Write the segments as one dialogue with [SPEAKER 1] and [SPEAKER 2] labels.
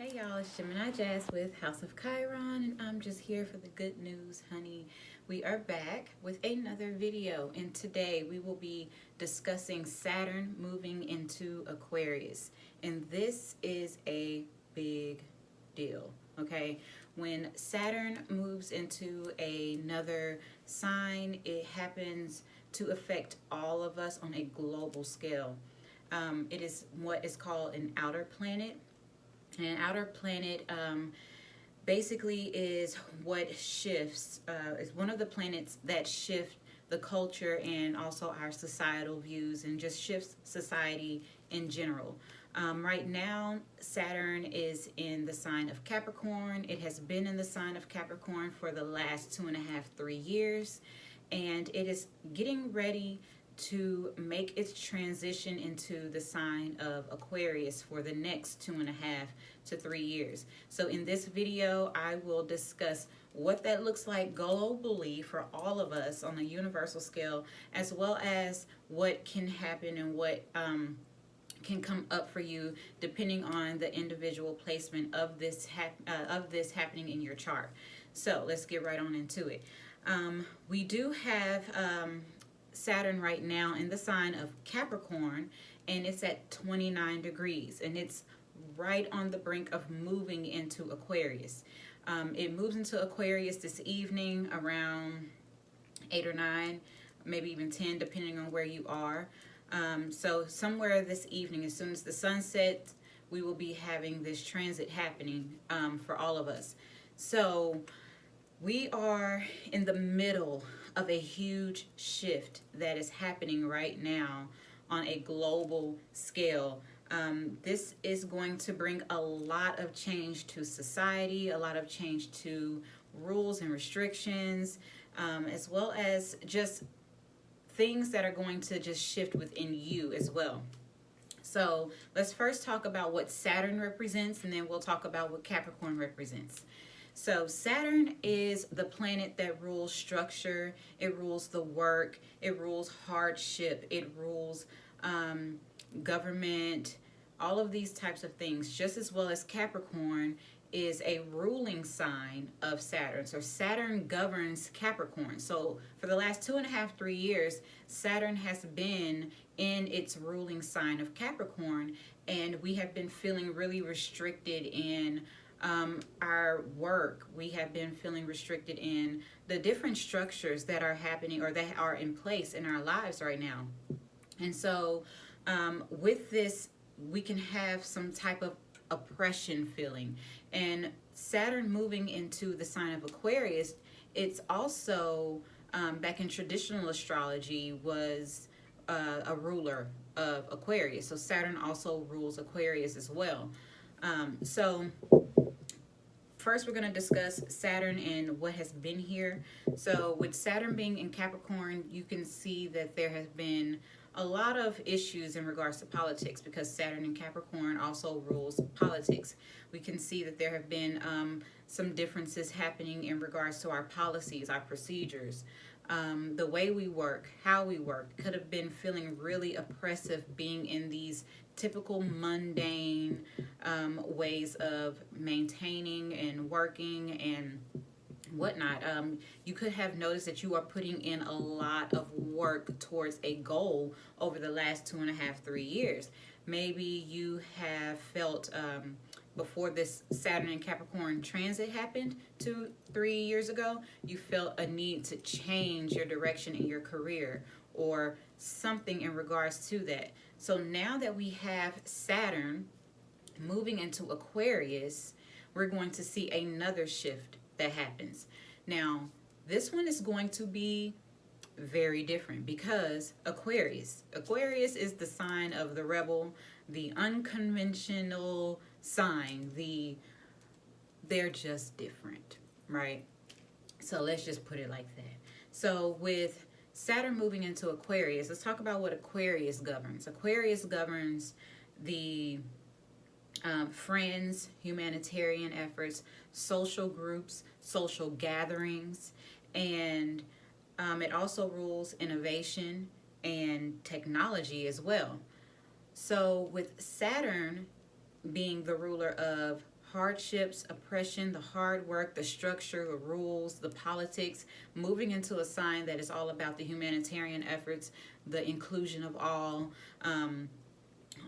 [SPEAKER 1] Hey y'all, it's Gemini Jazz with House of Chiron, and I'm just here for the good news, honey. We are back with another video, and today we will be discussing Saturn moving into Aquarius. And this is a big deal, okay? When Saturn moves into another sign, it happens to affect all of us on a global scale. It is what is called an outer planet. An outer planet basically is what shifts, is one of the planets that shift the culture and also our societal views and just shifts society in general. Right now, Saturn is in the sign of Capricorn. It has been in the sign of Capricorn for the last 2.5, 3 years, and it is getting ready to make its transition into the sign of Aquarius for the next 2.5 to 3 years. So in this video, I will discuss what that looks like globally for all of us on a universal scale, as well as what can happen and what can come up for you depending on the individual placement of this happening in your chart. So let's get right on into it. We do have Saturn right now in the sign of Capricorn, and it's at 29 degrees, and it's right on the brink of moving into Aquarius. It moves into Aquarius this evening around 8 or 9, maybe even 10, depending on where you are. So somewhere this evening, as soon as the sun sets, we will be having this transit happening for all of us. So we are in the middle of a huge shift that is happening right now on a global scale. This is going to bring a lot of change to society, a lot of change to rules and restrictions, as well as just things that are going to just shift within you as well. So let's first talk about what Saturn represents, and then we'll talk about what Capricorn represents. So Saturn is the planet that rules structure, it rules the work, it rules hardship, it rules government, all of these types of things, just as well as Capricorn is a ruling sign of Saturn. So Saturn governs Capricorn. So for the last 2.5, 3 years, Saturn has been in its ruling sign of Capricorn, and we have been feeling really restricted in our work. We have been feeling restricted in the different structures that are happening or that are in place in our lives right now. And so with this, we can have some type of oppression feeling. And Saturn moving into the sign of Aquarius, it's also, back in traditional astrology, was a ruler of Aquarius. So Saturn also rules Aquarius as well. So first, we're going to discuss Saturn and what has been here. So with Saturn being in Capricorn, you can see that there has been a lot of issues in regards to politics, because Saturn in Capricorn also rules politics. We can see that there have been some differences happening in regards to our policies, our procedures, the way we work, how we work. Could have been feeling really oppressive being in these typical mundane ways of maintaining and working and whatnot. You could have noticed that you are putting in a lot of work towards a goal over the last 2.5, 3 years. Maybe you have felt before this Saturn and Capricorn transit happened 2, 3 years ago, you felt a need to change your direction in your career or something in regards to that. So now that we have Saturn moving into Aquarius, we're going to see another shift that happens. Now, this one is going to be very different because Aquarius is the sign of the rebel, the unconventional sign, they're just different, right? So let's just put it like that. So with Saturn moving into Aquarius, let's talk about what Aquarius governs. Aquarius governs the friends, humanitarian efforts, social groups, social gatherings, and it also rules innovation and technology as well. So with Saturn being the ruler of hardships, oppression, the hard work, the structure, the rules, the politics, moving into a sign that is all about the humanitarian efforts, the inclusion of all,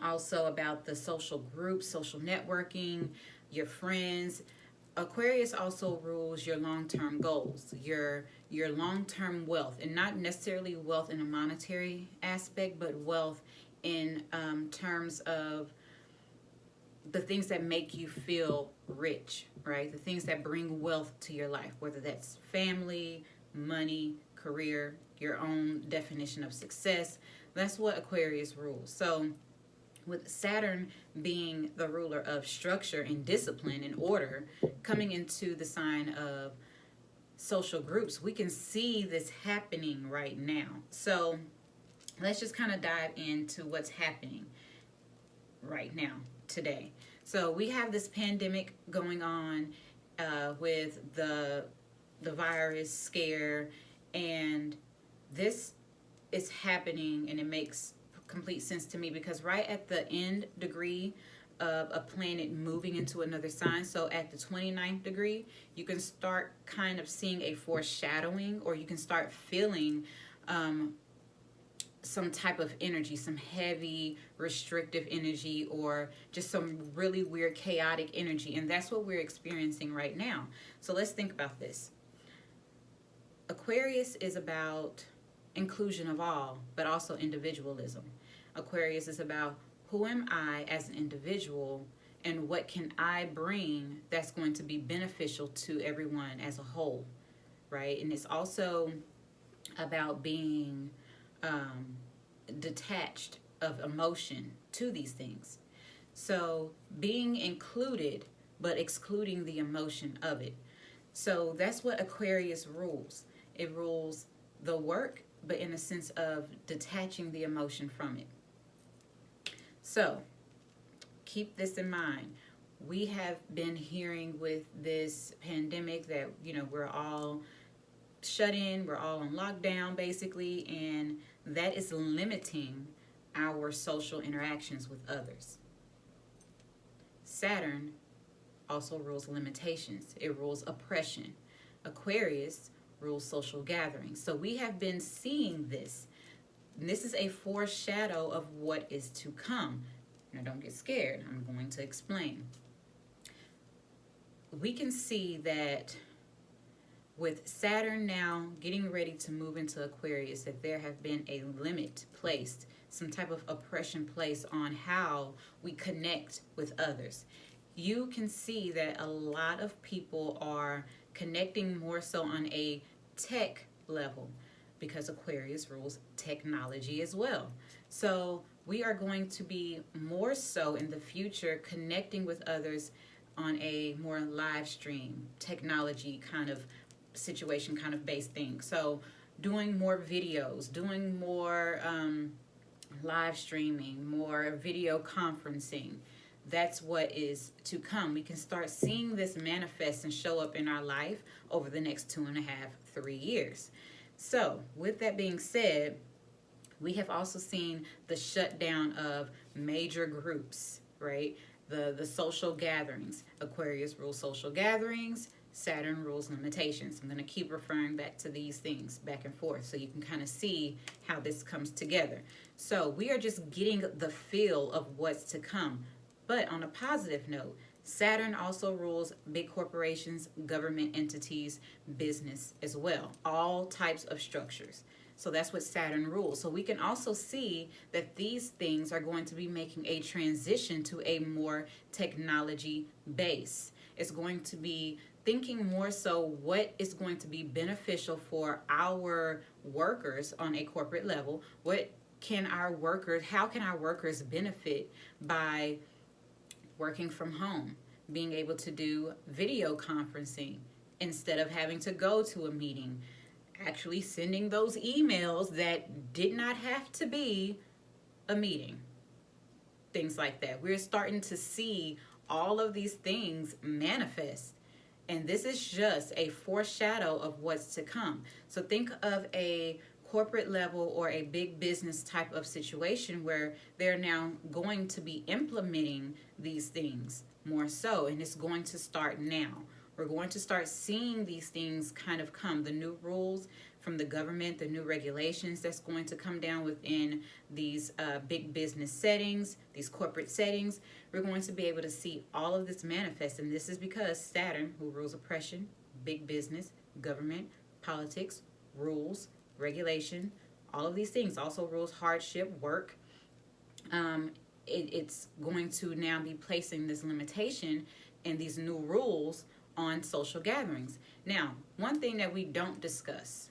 [SPEAKER 1] also about the social groups, social networking, your friends. Aquarius also rules your long-term goals, your long-term wealth, and not necessarily wealth in a monetary aspect, but wealth in terms of the things that make you feel rich, right? The things that bring wealth to your life, whether that's family, money, career, your own definition of success. That's what Aquarius rules. So with Saturn being the ruler of structure and discipline and order, coming into the sign of social groups, we can see this happening right now. So let's just kind of dive into what's happening right now, today. So we have this pandemic going on with the virus scare, and this is happening, and it makes complete sense to me because right at the end degree of a planet moving into another sign, so at the 29th degree, you can start kind of seeing a foreshadowing, or you can start feeling some type of energy, some heavy restrictive energy, or just some really weird chaotic energy, and that's what we're experiencing right now. So let's think about this. Aquarius is about inclusion of all, but also individualism. Aquarius is about who am I as an individual, and what can I bring that's going to be beneficial to everyone as a whole, right? And it's also about being detached of emotion to these things. So being included, but excluding the emotion of it. So that's what Aquarius rules. It rules the work, but in a sense of detaching the emotion from it. So keep this in mind. We have been hearing with this pandemic that, we're all shut in, we're all on lockdown basically, and that is limiting our social interactions with others. Saturn also rules limitations. It rules oppression. Aquarius rules social gatherings. So we have been seeing this. And this is a foreshadow of what is to come. Now don't get scared. I'm going to explain. We can see that with Saturn now getting ready to move into Aquarius, that there have been a limit placed, some type of oppression placed on how we connect with others. You can see that a lot of people are connecting more so on a tech level, because Aquarius rules technology as well. So we are going to be more so in the future connecting with others on a more live stream, technology kind of situation, kind of based thing. So doing more videos, doing more live streaming, more video conferencing. That's what is to come. We can start seeing this manifest and show up in our life over the next 2.5, 3 years. So with that being said, we have also seen the shutdown of major groups, right? The social gatherings. Aquarius rules social gatherings. Saturn rules limitations. I'm going to keep referring back to these things back and forth so you can kind of see how this comes together. So we are just getting the feel of what's to come. But on a positive note, Saturn also rules big corporations, government entities, business as well, all types of structures. So that's what Saturn rules. So we can also see that these things are going to be making a transition to a more technology base. It's going to be thinking more so what is going to be beneficial for our workers on a corporate level. How can our workers benefit by working from home, being able to do video conferencing instead of having to go to a meeting, actually sending those emails that did not have to be a meeting, things like that. We're starting to see all of these things manifest, and this is just a foreshadow of what's to come. So think of a corporate level or a big business type of situation where they're now going to be implementing these things more so, and it's going to start now. We're going to start seeing these things kind of come, the new rules from the government, the new regulations that's going to come down within these big business settings, these corporate settings. We're going to be able to see all of this manifest, and this is because Saturn, who rules oppression, big business, government, politics, rules, regulation, all of these things, also rules hardship, work. It's going to now be placing this limitation and these new rules on social gatherings. Now, one thing that we don't discuss,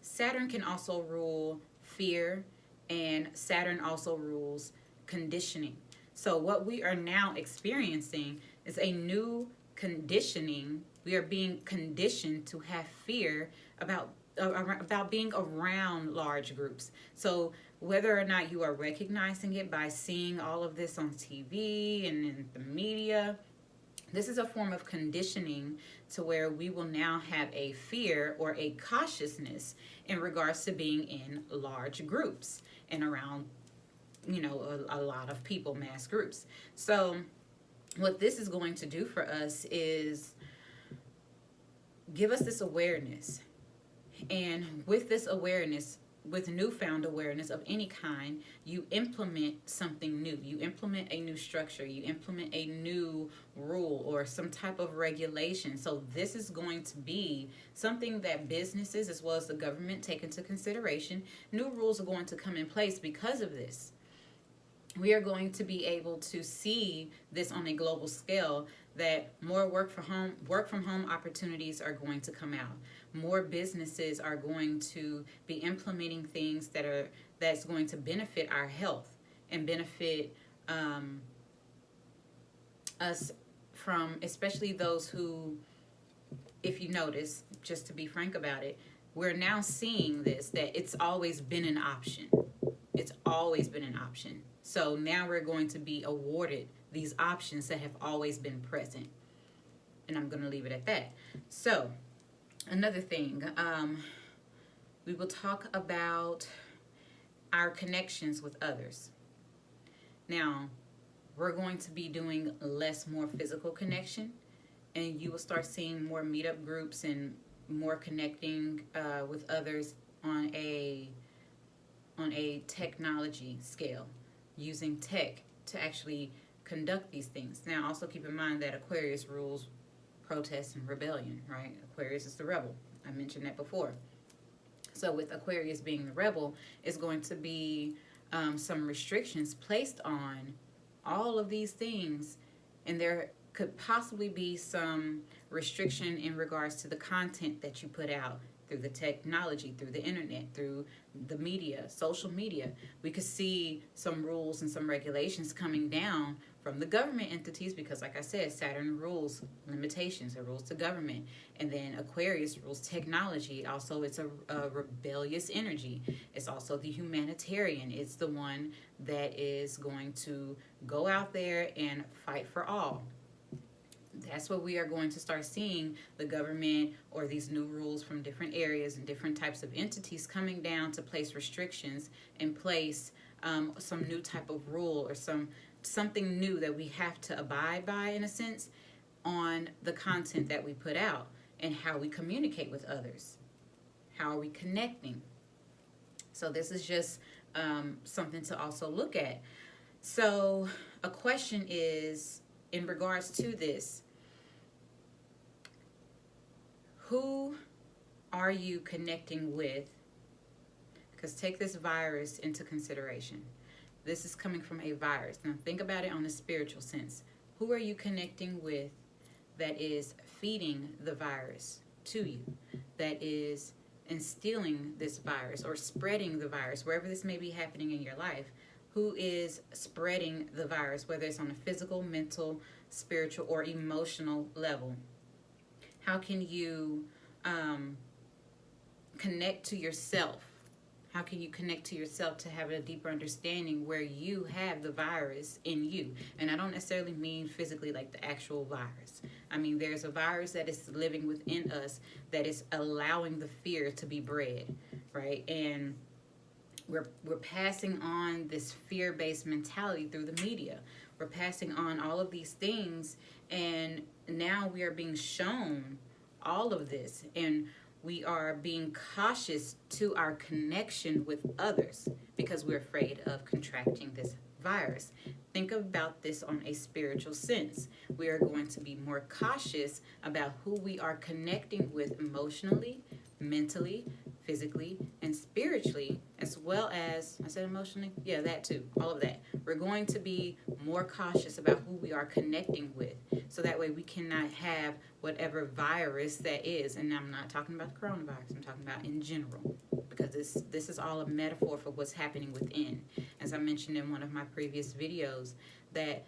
[SPEAKER 1] Saturn can also rule fear, and Saturn also rules conditioning. So what we are now experiencing is a new conditioning. We are being conditioned to have fear about being around large groups. So whether or not you are recognizing it by seeing all of this on TV and in the media, this is a form of conditioning to where we will now have a fear or a cautiousness in regards to being in large groups and around, a lot of people, mass groups. So what this is going to do for us is give us this awareness. And with this awareness, with newfound awareness of any kind, you implement something new. You implement a new structure. You implement a new rule or some type of regulation. So this is going to be something that businesses as well as the government take into consideration. New rules are going to come in place because of this. We are going to be able to see this on a global scale, that more work from home opportunities are going to come out. More businesses are going to be implementing things that's going to benefit our health and benefit us, from especially those who, if you notice, just to be frank about it, we're now seeing this, that it's always been an option. It's always been an option. So now we're going to be awarded these options that have always been present. And I'm going to leave it at that. So another thing, we will talk about our connections with others. Now, we're going to be doing more physical connection, and you will start seeing more meetup groups and more connecting with others on a technology scale, using tech to actually conduct these things. Now, also keep in mind that Aquarius rules protest and rebellion, right? Aquarius is the rebel. I mentioned that before. So with Aquarius being the rebel, it's going to be some restrictions placed on all of these things, and there could possibly be some restriction in regards to the content that you put out through the technology, through the internet, through the media, social media. We could see some rules and some regulations coming down from the government entities because, like I said, Saturn rules limitations, it rules the government. And then Aquarius rules technology. Also, it's a rebellious energy. It's also the humanitarian. It's the one that is going to go out there and fight for all. That's what we are going to start seeing, the government or these new rules from different areas and different types of entities coming down to place restrictions and place some new type of rule or something new that we have to abide by, in a sense, on the content that we put out and how we communicate with others. How are we connecting? So this is just something to also look at. So a question is, in regards to this, who are you connecting with? Because take this virus into consideration. This is coming from a virus. Now think about it on a spiritual sense. Who are you connecting with that is feeding the virus to you, that is instilling this virus or spreading the virus, wherever this may be happening in your life? Who is spreading the virus, whether it's on a physical, mental, spiritual, or emotional level? How can you connect to yourself? How can you connect to yourself to have a deeper understanding where you have the virus in you? And I don't necessarily mean physically like the actual virus. I mean, there's a virus that is living within us that is allowing the fear to be bred, right? And we're passing on this fear-based mentality through the media. We're passing on all of these things, and now we are being shown all of this, and we are being cautious to our connection with others because we're afraid of contracting this virus. Think about this on a spiritual sense. We are going to be more cautious about who we are connecting with emotionally, mentally, physically, and spiritually, as well as, I said emotionally? Yeah, that too, all of that. We're going to be more cautious about who we are connecting with, so that way we cannot have whatever virus that is. And I'm not talking about the coronavirus, I'm talking about in general, because this is all a metaphor for what's happening within. As I mentioned in one of my previous videos, that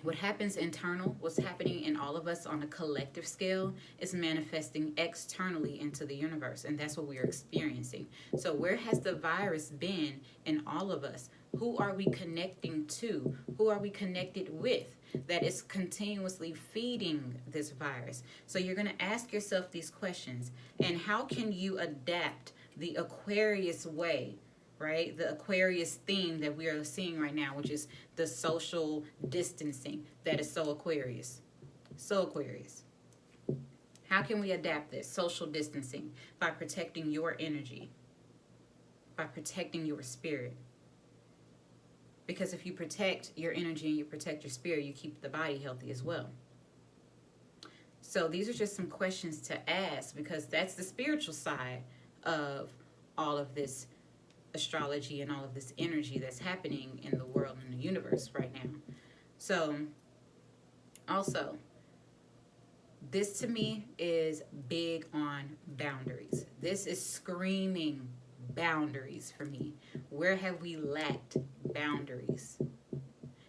[SPEAKER 1] what happens internal, what's happening in all of us on a collective scale, is manifesting externally into the universe, and that's what we are experiencing. So where has the virus been in all of us? Who are we connecting to? Who are we connected with that is continuously feeding this virus? So you're going to ask yourself these questions. And how can you adapt the Aquarius way, right? The Aquarius theme that we are seeing right now, which is the social distancing that is so Aquarius. So Aquarius. How can we adapt this social distancing? By protecting your energy, by protecting your spirit. Because if you protect your energy and you protect your spirit, you keep the body healthy as well. So these are just some questions to ask, because that's the spiritual side of all of this astrology and all of this energy that's happening in the world and the universe right now. So also, this to me is big on boundaries. This is screaming boundaries for me. Where have we lacked boundaries?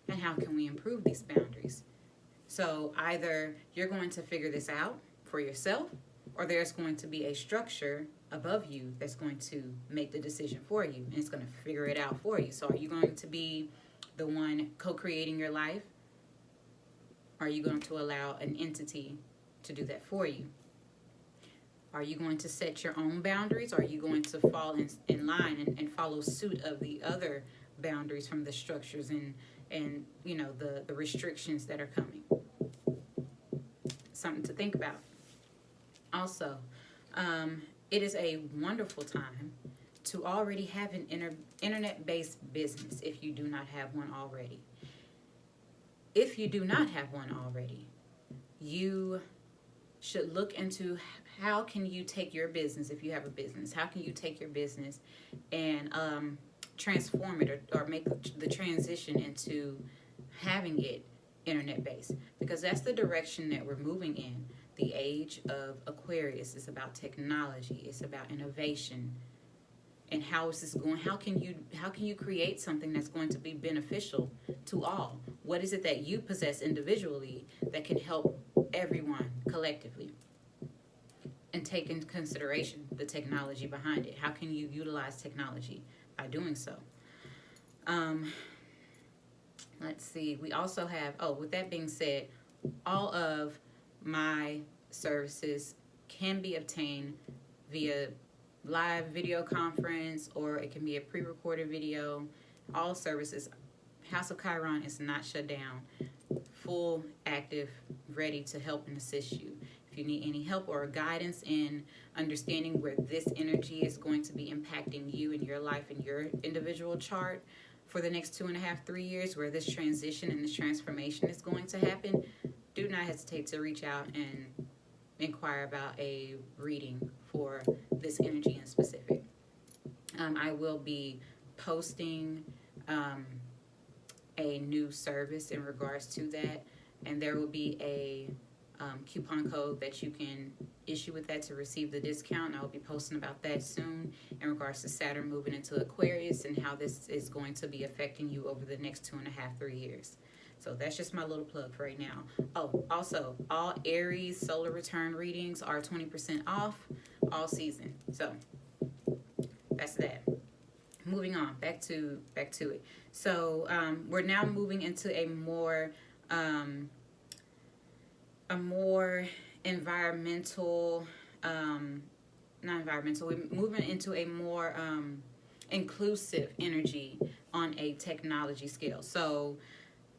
[SPEAKER 1] And how can we improve these boundaries? So either you're going to figure this out for yourself, or there's going to be a structure above you that's going to make the decision for you, and it's going to figure it out for you. So are you going to be the one co-creating your life? Are you going to allow an entity to do that for you? Are you going to set your own boundaries? Or are you going to fall in line and follow suit of the other boundaries from the structures and you know, the restrictions that are coming? Something to think about. Also, it is a wonderful time to already have an internet-based business if you do not have one already. If you do not have one already, you should look into how can you take your business, if you have a business, how can you take your business and transform it or make the transition into having it internet-based, because that's the direction that we're moving in. The age of Aquarius is about technology, it's about innovation. And how is this going? How can you create something that's going to be beneficial to all? What is it that you possess individually that can help everyone collectively? And take into consideration the technology behind it. How can you utilize technology by doing so? Let's see. We also have, with that being said, all of my services can be obtained via live video conference, or it can be a pre-recorded video. All services. House of Chiron is not shut down. Full, active, ready to help and assist you. If you need any help or guidance in understanding where this energy is going to be impacting you in your life and your individual chart for the next 2.5, 3 years, where this transition and this transformation is going to happen, do not hesitate to reach out and inquire about a reading for this energy in specific. I will be posting a new service in regards to that, and there will be a coupon code that you can issue with that to receive the discount. I'll be posting about that soon in regards to Saturn moving into Aquarius and how this is going to be affecting you over the next 2.5, 3 years. So that's just my little plug for right now. Oh, also, all Aries solar return readings are 20% off all season. So moving on, back to it. So we're now moving into a more environmental, not environmental. We're moving into a more inclusive energy on a technology scale. So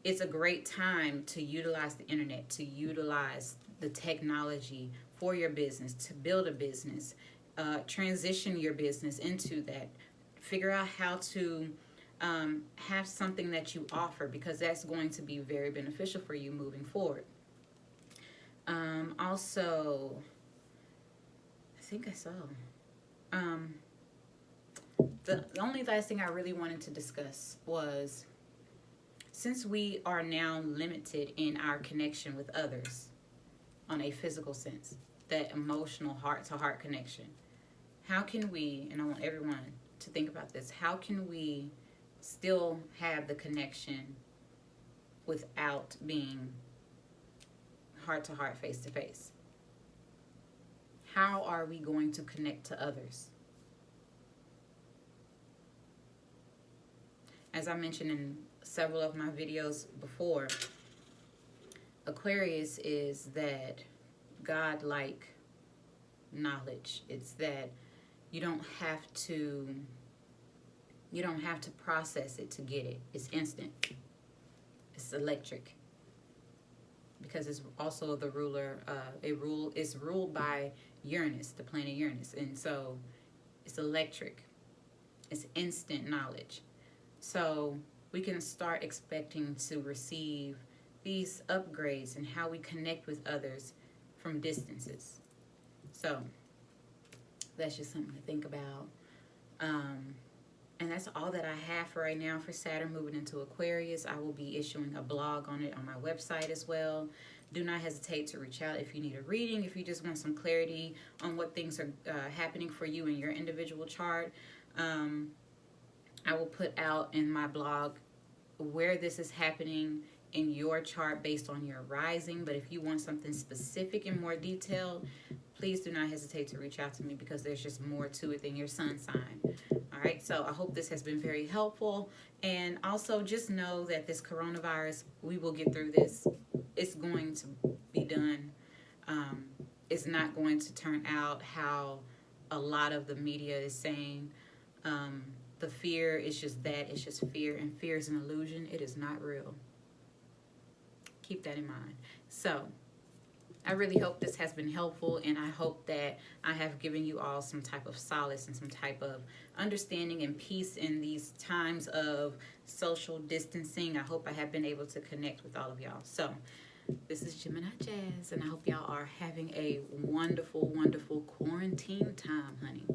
[SPEAKER 1] it's a great time to utilize the internet, to utilize the technology for your business, to build a business, transition your business into that. Figure out how to have something that you offer, because that's going to be very beneficial for you moving forward. Also, I think I saw. The only last thing I really wanted to discuss was, since we are now limited in our connection with others on a physical sense, that emotional heart-to-heart connection, how can we, and I want everyone to think about this, how can we still have the connection without being heart-to-heart, face-to-face? How are we going to connect to others? As I mentioned in several of my videos before, Aquarius is that God-like knowledge. It's that you don't have to process it to get it. It's instant. It's electric. Because it's also the ruler, it's ruled by Uranus, the planet Uranus. And so it's electric. It's instant knowledge. So we can start expecting to receive these upgrades in how we connect with others from distances. So that's just something to think about. And that's all that I have for right now for Saturn moving into Aquarius. I will be issuing a blog on it on my website as well. Do not hesitate to reach out if you need a reading, if you just want some clarity on what things are happening for you in your individual chart. I will put out in my blog where this is happening in your chart based on your rising. But if you want something specific and more detailed, please do not hesitate to reach out to me, because there's just more to it than your sun sign. All right, so I hope this has been very helpful. And also just know that this coronavirus, we will get through this. It's going to be done. It's not going to turn out how a lot of the media is saying. The fear is just that. It's just fear, and fear is an illusion. It is not real. Keep that in mind. So I really hope this has been helpful, and I hope that I have given you all some type of solace and some type of understanding and peace in these times of social distancing. I hope I have been able to connect with all of y'all. So this is Gemini Jazz, and I hope y'all are having a wonderful, wonderful quarantine time, honey.